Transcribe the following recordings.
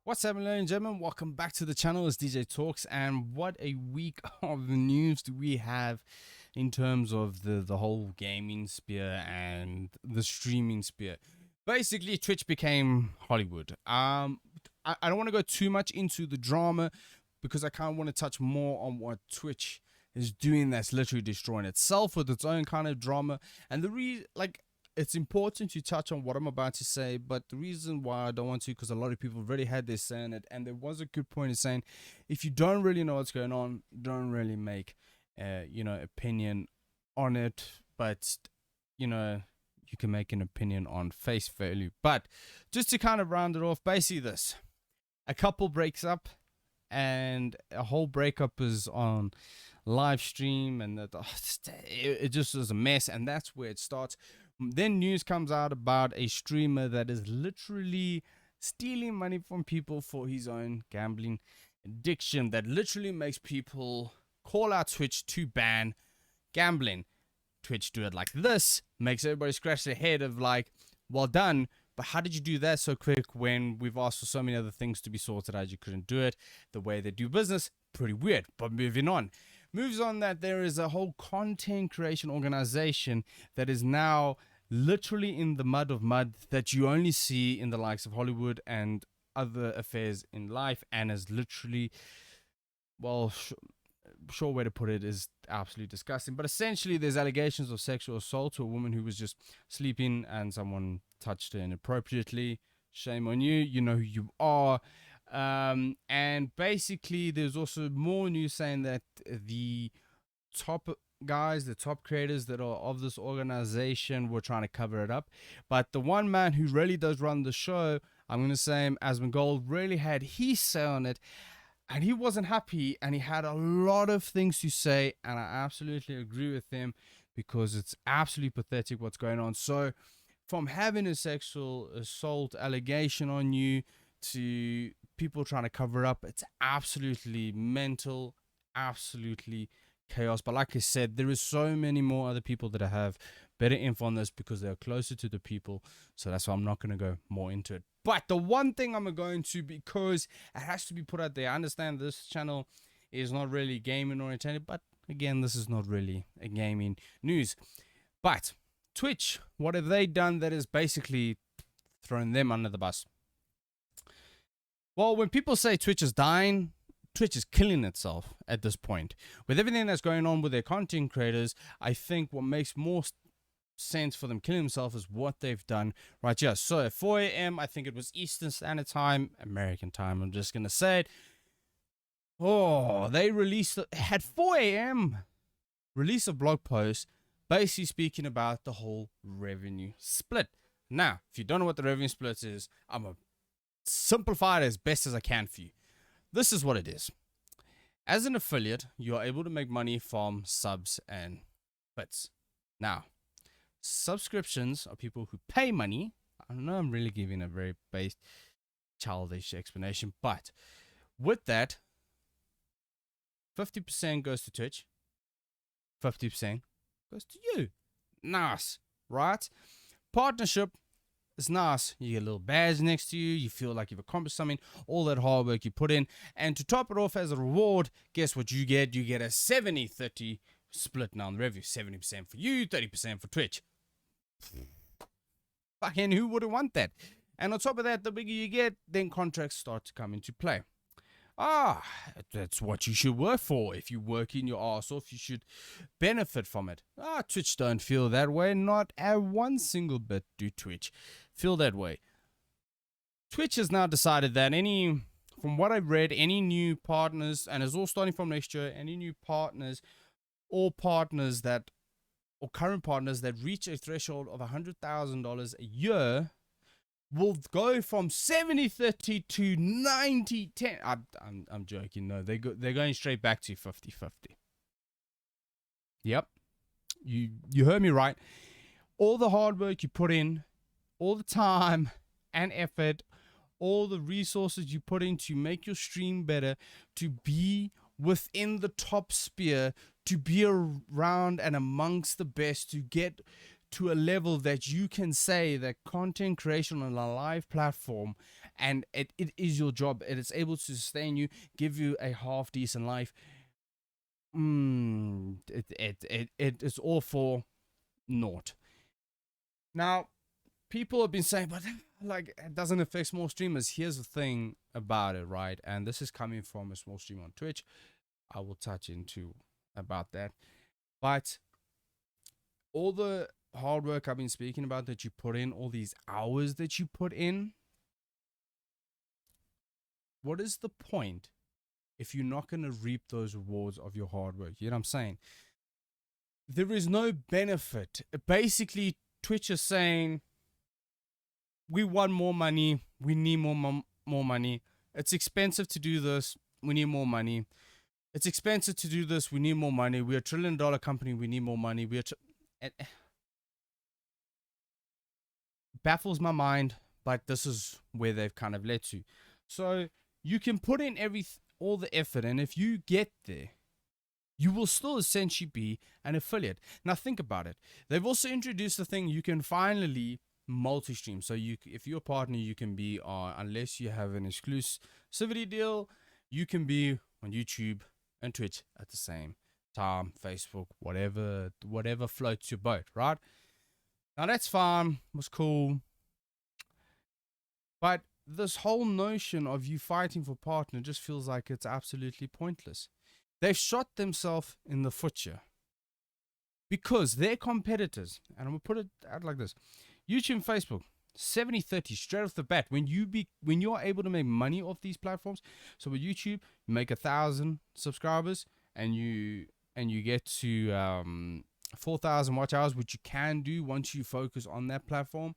What's up, ladies and gentlemen? Welcome back to the channel. It's DJ Talks, and what a week of news do we have in terms of the whole gaming sphere and the streaming sphere. Basically, Twitch became Hollywood. I don't want to go too much into the drama because I kind of want to touch more on what Twitch is doing that's literally destroying itself with its own kind of drama. And it's important to touch on what I'm about to say, but the reason why I don't want to, because a lot of people already had their say in it, and there was a good point in saying, if you don't really know what's going on, don't really make, opinion on it, but, you can make an opinion on face value. But just to kind of round it off, basically this, a couple breaks up, and a whole breakup is on live stream, and it just is a mess, and that's where it starts. Then news comes out about a streamer that is literally stealing money from people for his own gambling addiction, that literally makes people call out Twitch to ban gambling. Twitch do it like this, makes everybody scratch their head of like, well done, but how did you do that so quick when we've asked for so many other things to be sorted out? You couldn't do it. The way they do business, pretty weird. But moving on. Moves on that there is a whole content creation organization that is now literally in the mud of mud that you only see in the likes of Hollywood and other affairs in life, and is literally, well, sure way to put it is absolutely disgusting. But essentially there's allegations of sexual assault to a woman who was just sleeping and someone touched her inappropriately. Shame on you, you know who you are. And basically there's also more news saying that the top guys, the top creators that are of this organization, were trying to cover it up. But the one man who really does run the show, I'm going to say him, Asmongold, really had his say on it, and he wasn't happy, and he had a lot of things to say, and I absolutely agree with him, because it's absolutely pathetic what's going on. So from having a sexual assault allegation on you to people trying to cover up, it's absolutely mental, absolutely chaos. But like I said, there is so many more other people that have better info on this because they're closer to the people, so that's why I'm not going to go more into it. But the one thing I'm going to, because it has to be put out there, I understand this channel is not really gaming oriented, but again, this is not really a gaming news. But Twitch, what have they done that is basically thrown them under the bus? Well, when people say Twitch is dying, Twitch is killing itself at this point. With everything that's going on with their content creators, I think what makes more sense for them killing themselves is what they've done right here. So at 4 a.m., I think it was Eastern Standard Time, American time, I'm just going to say it. Oh, they had 4 a.m. release a blog post basically speaking about the whole revenue split. Now, if you don't know what the revenue split is, I'm going to simplify it as best as I can for you. This is what it is. As an affiliate, you are able to make money from subs and bits. Now, subscriptions are people who pay money. I know I'm really giving a very base, childish explanation, but with that, 50% goes to Twitch, 50% goes to you. Nice, right? Partnership, it's nice. You get a little badge next to you. You feel like you've accomplished something. All that hard work you put in. And to top it off as a reward, guess what you get? You get a 70-30 split now on the revenue. 70% for you, 30% for Twitch. Fucking who wouldn't want that? And on top of that, the bigger you get, then contracts start to come into play. That's what you should work for. If you work in your ass off, you should benefit from it. Twitch don't feel that way. Not at one single bit do Twitch feel that way. Twitch has now decided that from what I've read, any new partners, and it's all starting from next year, any new partners or current partners that reach a threshold of $100,000 a year will go from 70-30 to 90-10. I'm joking. No, they're going straight back to 50-50. Yep. You heard me right. All the hard work you put in, all the time and effort, all the resources you put in to make your stream better, to be within the top sphere, to be around and amongst the best, to get to a level that you can say that content creation on a live platform, and it is your job, and it's able to sustain you, give you a half decent life. It is all for naught. Now, people have been saying, but like, it doesn't affect small streamers. Here's the thing about it, right? And this is coming from a small streamer on Twitch. I will touch into about that. But all the hard work I've been speaking about that you put in, all these hours that you put in, what is the point if you're not going to reap those rewards of your hard work? You know what I'm saying? There is no benefit. Basically, Twitch is saying, we want more money. We need more money. It's expensive to do this. We need more money. It's expensive to do this. We need more money. We're $1 trillion company. We need more money. It baffles my mind, but this is where they've kind of led to. So you can put in all the effort, and if you get there, you will still essentially be an affiliate. Now think about it. They've also introduced the thing you can finally multi-stream. So if you're a partner, you can be on, unless you have an exclusivity deal, you can be on YouTube and Twitch at the same time, Facebook, whatever floats your boat, right? Now that's fine, was cool. But this whole notion of you fighting for partner just feels like it's absolutely pointless. They've shot themselves in the foot here. Because their competitors, and I'm going to put it out like this, YouTube and Facebook, 70-30 straight off the bat. When you're able to make money off these platforms, so with YouTube, you make 1,000 subscribers and you get to 4,000 watch hours, which you can do once you focus on that platform.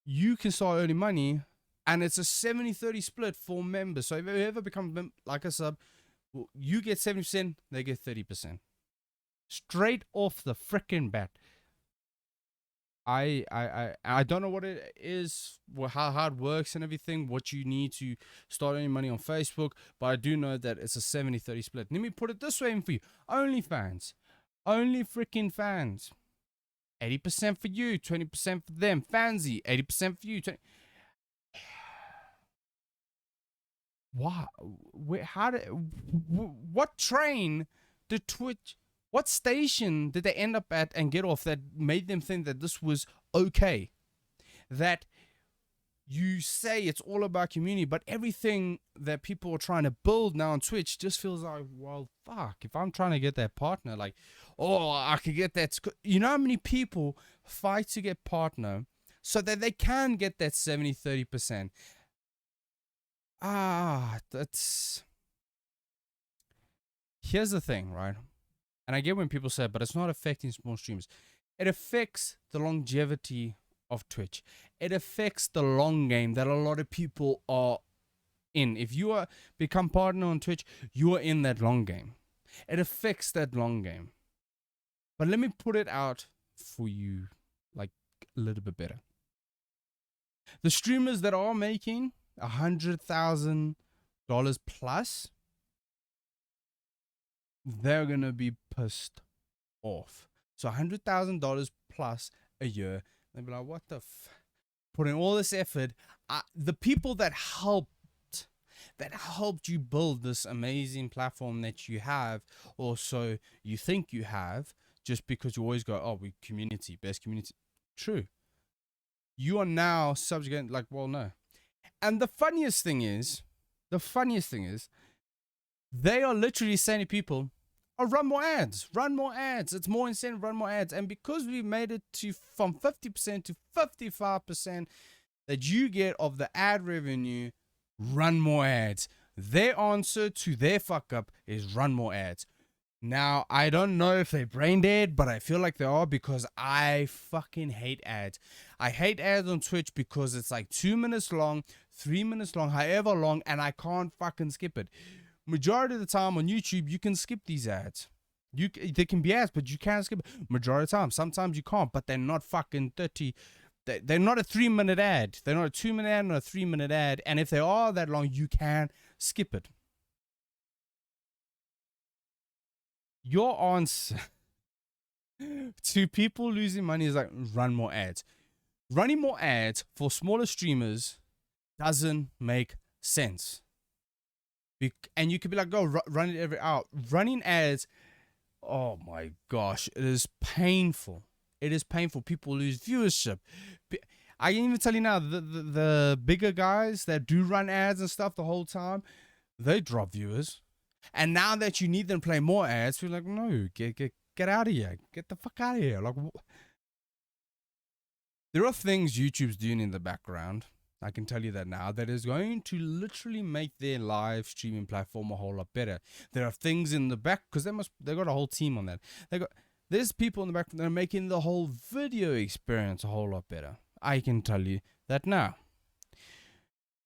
You can start earning money, and it's a 70-30 split for members. So if you ever become like a sub, you get 70%, they get 30%. Straight off the frickin' bat. I don't know what it is, how it works and everything, what you need to start earning money on Facebook, but I do know that it's a 70-30 split. Let me put it this way for you. OnlyFans. Only freaking fans. 80% for you, 20% for them. Fansy, 80% for you. Wow. What train did Twitch, what station did they end up at and get off that made them think that this was okay? That you say it's all about community, but everything that people are trying to build now on Twitch just feels like, well, fuck, if I'm trying to get that partner, like, oh, I could get that. You know how many people fight to get partner so that they can get that 70-30%? Here's the thing, right? And I get when people say, but it's not affecting small streamers. It affects the longevity of Twitch. It affects the long game that a lot of people are in. If you are become partner on Twitch, you are in that long game. It affects that long game. But let me put it out for you like a little bit better. The streamers that are making $100,000 plus, they're gonna be pissed off. So $100,000 plus a year, they'll be like, what the put in all this effort. The people that helped you build this amazing platform that you have, or so you think you have, just because you always go, oh, we community, best community. True. You are now subject, like, well, no. And the funniest thing is, they are literally saying to people, oh, run more ads. It's more incentive, run more ads. And because we made it to from 50% to 55% that you get of the ad revenue, run more ads. Their answer to their fuck up is run more ads. Now, I don't know if they're brain dead, but I feel like they are, because I fucking hate ads. I hate ads on Twitch because it's like 2 minutes long, 3 minutes long, however long, and I can't fucking skip it. Majority of the time on YouTube, you can skip these ads. They can be ads, but you can't skip it. Majority of the time. Sometimes you can't, but they're not fucking 30. They're not a 3-minute ad. They're not a 2-minute ad, not a 3-minute ad. And if they are that long, you can skip it. Your answer To people losing money is like run more ads. Running more ads for smaller streamers doesn't make sense. And you could be like, go run it every hour. Running ads, oh my gosh, it is painful. It is painful. People lose viewership. I can even tell you now, the bigger guys that do run ads and stuff the whole time, they drop viewers. And now that you need them to play more ads, we're like, no, get out of here. Get the fuck out of here. Like, there are things YouTube's doing in the background. I can tell you that now. That is going to literally make their live streaming platform a whole lot better. There are things in the back because they got a whole team on that. There's people in the back that are making the whole video experience a whole lot better. I can tell you that now.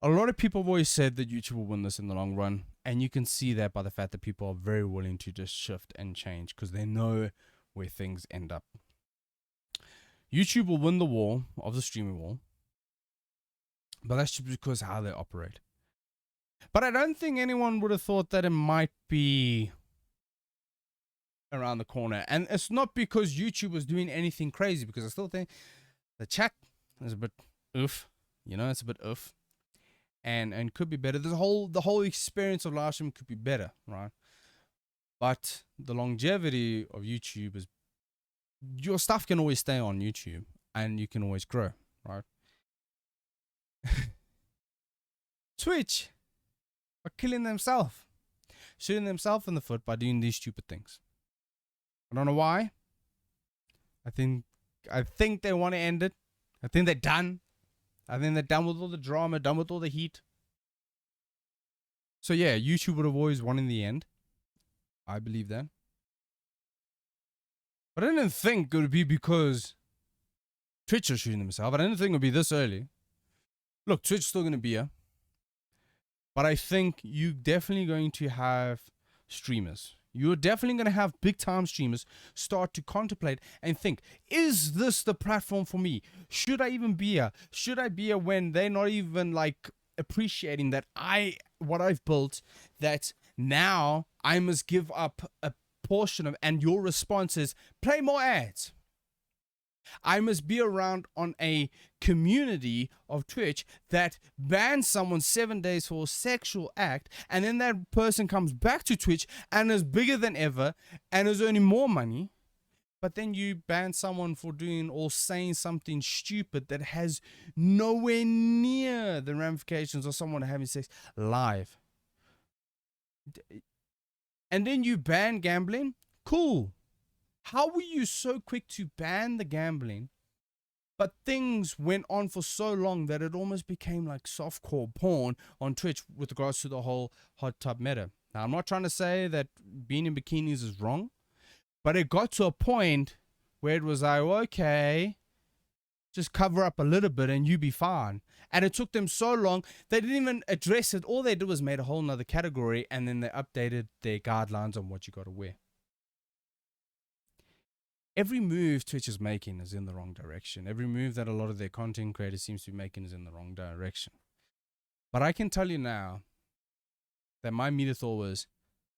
A lot of people have always said that YouTube will win this in the long run, and you can see that by the fact that people are very willing to just shift and change because they know where things end up. YouTube will win the war of the streaming war, but that's just because how they operate. But I don't think anyone would have thought that it might be around the corner. And it's not because YouTube was doing anything crazy, because I still think the chat is a bit oof. You know, it's a bit oof. And could be better. The whole experience of live stream could be better, right? But the longevity of YouTube is your stuff can always stay on YouTube and you can always grow, right? Twitch are killing themselves, shooting themselves in the foot by doing these stupid things. I don't know why. I think they want to end it. I think they're done. I think they're done with all the drama, done with all the heat. So yeah, YouTube would have always won in the end. I believe that. But I didn't think it would be because Twitch are shooting themselves. I didn't think it would be this early. Look, Twitch is still going to be here. But I think you're definitely going to have streamers. You're definitely going to have big time streamers start to contemplate and think, is this the platform for me? Should I even be here? Should I be here when they're not even like appreciating that what I've built, that now I must give up a portion of, and your response is play more ads. I must be around on a community of Twitch that bans someone 7 days for a sexual act, and then that person comes back to Twitch and is bigger than ever and is earning more money. But then you ban someone for doing or saying something stupid that has nowhere near the ramifications of someone having sex live. And then you ban gambling? Cool. How were you so quick to ban the gambling, but things went on for so long that it almost became like softcore porn on Twitch with regards to the whole hot tub meta? Now, I'm not trying to say that being in bikinis is wrong, but it got to a point where it was like, okay, just cover up a little bit and you be fine. And it took them so long, they didn't even address it. All they did was made a whole nother category, and then they updated their guidelines on what you got to wear. Every move Twitch is making is in the wrong direction. Every move that a lot of their content creators seems to be making is in the wrong direction. But I can tell you now that my media thought was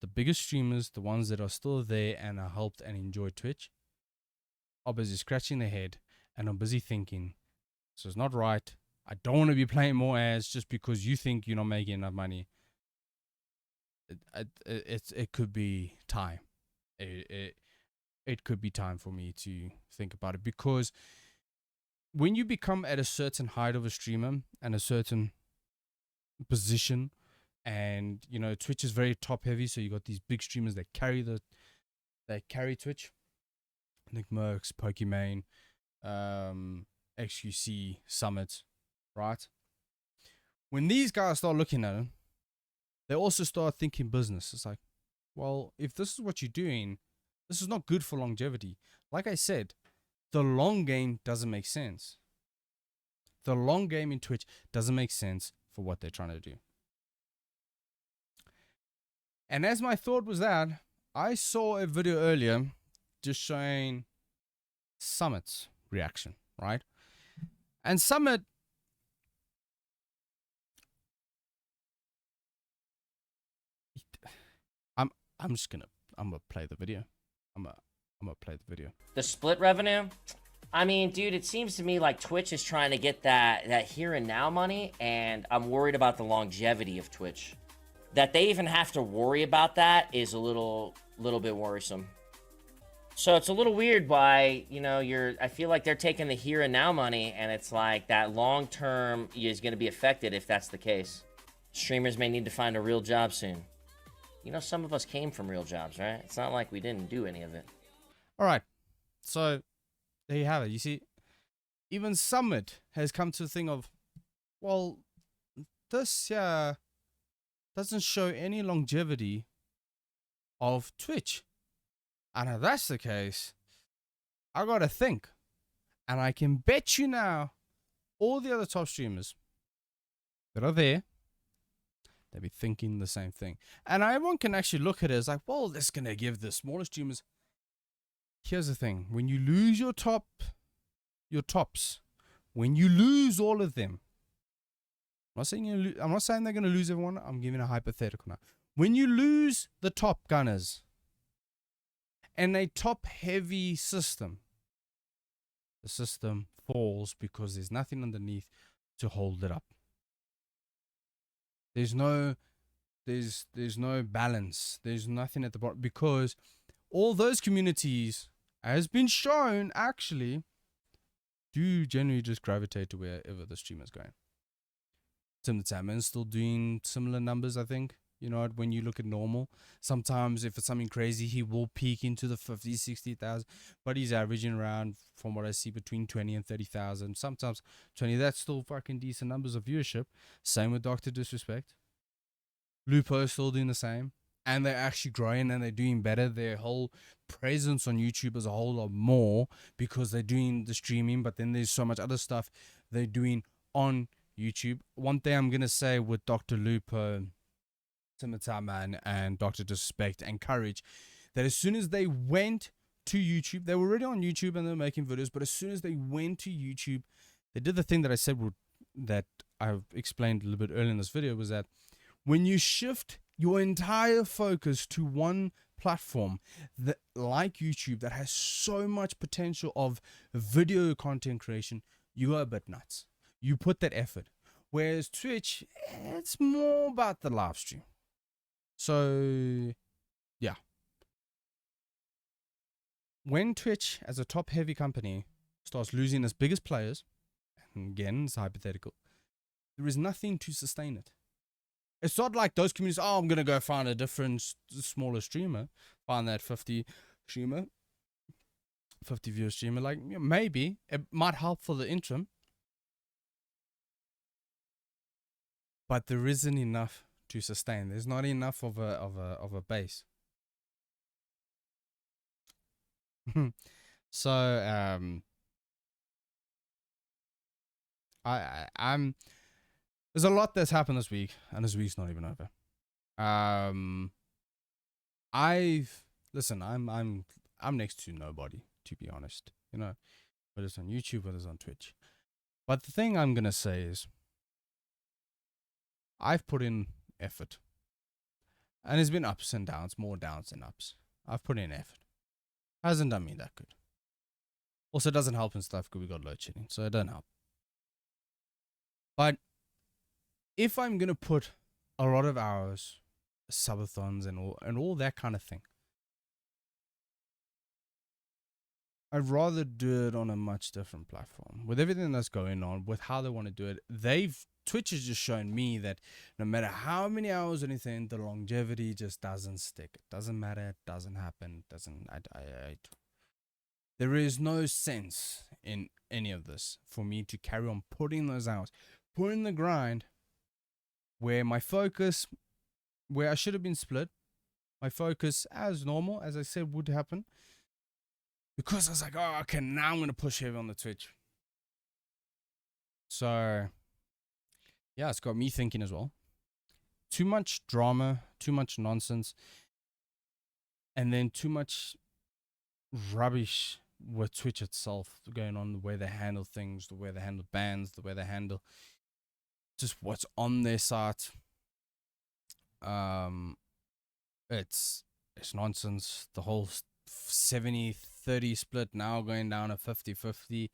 the biggest streamers, the ones that are still there and are helped and enjoy Twitch, are busy scratching their head and are busy thinking, this is not right. I don't want to be playing more ads just because you think you're not making enough money. It could be time. It could be time for me to think about it, because when you become at a certain height of a streamer and a certain position, and you know Twitch is very top heavy, so you got these big streamers that carry Twitch, Nick Mercs, Pokimane, XQC, Summit, right? When these guys start looking at it, they also start thinking business. It's like, well, if this is what you're doing, this is not good for longevity. Like I said, the long game doesn't make sense. The long game in Twitch doesn't make sense for what they're trying to do. And as my thought was that, I saw a video earlier just showing Summit's reaction, right? And Summit, I'm gonna play the video. I'm gonna play the video. The split revenue? I mean, dude, it seems to me like Twitch is trying to get that here and now money, and I'm worried about the longevity of Twitch. That they even have to worry about that is a little bit worrisome. So it's a little weird why, you know, I feel like they're taking the here and now money, and it's like that long term is going to be affected if that's the case. Streamers may need to find a real job soon. You know, some of us came from real jobs, right? It's not like we didn't do any of it. All right. So there you have it. You see, even Summit has come to the thing of, well, this doesn't show any longevity of Twitch. And if that's the case, I gotta think. And I can bet you now, all the other top streamers that are there, they'll be thinking the same thing. And everyone can actually look at it as like, well, this is gonna give the smaller streamers. Here's the thing: when you lose your tops, when you lose all of them, I'm not saying they're gonna lose everyone. I'm giving a hypothetical now. When you lose the top gunners and a top heavy system, the system falls because there's nothing underneath to hold it up. There's no balance. There's nothing at the bottom, because all those communities, has been shown, actually do generally just gravitate to wherever the streamer's going. Tim the Tatman's still doing similar numbers, I think. You know, when you look at normal, sometimes if it's something crazy, he will peak into the 50, 60,000, but he's averaging around, from what I see, between 20 and 30,000, sometimes 20. That's still fucking decent numbers of viewership. Same with Dr. Disrespect. Lupo is still doing the same, and they're actually growing and they're doing better. Their whole presence on YouTube is a whole lot more because they're doing the streaming, but then there's so much other stuff they're doing on YouTube. One thing I'm going to say with Dr. Lupo, Timothy and Dr. Disrespect and Courage, that as soon as they went to YouTube, they were already on YouTube and they were making videos, but as soon as they went to YouTube, they did the thing that I said that I've explained a little bit earlier in this video, was that when you shift your entire focus to one platform that, like YouTube, that has so much potential of video content creation, you are a bit nuts. You put that effort. Whereas Twitch, it's more about the live stream. So, yeah. When Twitch, as a top-heavy company, starts losing its biggest players, and again, it's hypothetical, there is nothing to sustain it. It's not like those communities, oh, I'm going to go find a different, smaller streamer, find that 50 viewer streamer. Like, maybe it might help for the interim, but there isn't enough to sustain. There's not enough of a base. So I'm there's a lot that's happened this week, and this week's not even over. I'm next to nobody, to be honest. You know, whether it's on YouTube, whether it's on Twitch. But the thing I'm gonna say is, I've put in effort, and there's been ups and downs, more downs than ups. I've put in effort. Hasn't done me that good. Also, it doesn't help and stuff because we got load shedding, so it doesn't help. But if I'm gonna put a lot of hours, subathons and all that kind of thing, I'd rather do it on a much different platform. With everything that's going on, with how they want to do it, Twitch has just shown me that no matter how many hours or anything, the longevity just doesn't stick. It doesn't matter. It doesn't happen. There is no sense in any of this for me to carry on putting those hours, putting the grind, where my focus, where I should have been split, my focus, as normal, as I said, would happen. Because I was like, oh, okay, now I'm going to push heavy on the Twitch. So, yeah, it's got me thinking as well. Too much drama, too much nonsense, and then too much rubbish with Twitch itself going on, the way they handle things, the way they handle bans, the way they handle just what's on their site. It's nonsense. The whole 70-30 split, now going down to 50-50.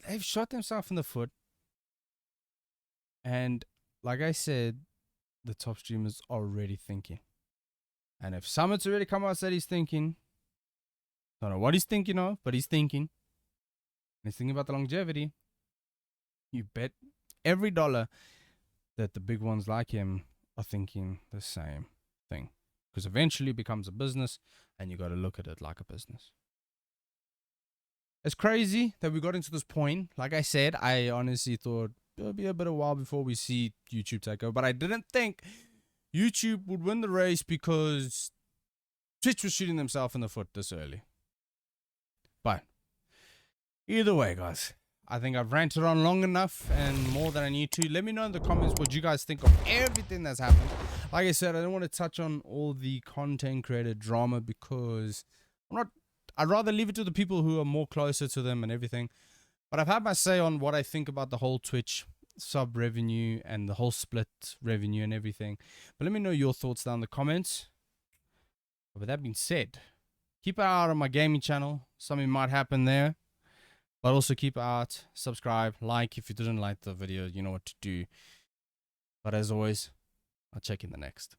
They've shot themselves in the foot. And like I said, the top streamers are already thinking. And if Summit's already come out and said he's thinking, don't know what he's thinking of, but he's thinking. And he's thinking about the longevity. You bet every dollar that the big ones like him are thinking the same thing. Because eventually it becomes a business and you got to look at it like a business. It's crazy that we got into this point. Like I said, I honestly thought it'll be a bit of a while before we see YouTube take over. But I didn't think YouTube would win the race because Twitch was shooting themselves in the foot this early. But either way, guys, I think I've ranted on long enough and more than I need to. Let me know in the comments what you guys think of everything that's happened. Like I said, I don't want to touch on all the content creator drama because I'd rather leave it to the people who are more closer to them and everything. But I've had my say on what I think about the whole Twitch sub revenue and the whole split revenue and everything. But let me know your thoughts down in the comments. But with that being said, keep an eye out on my gaming channel. Something might happen there. But also keep an eye out, subscribe, like. If you didn't like the video, you know what to do. But as always, I'll check in the next.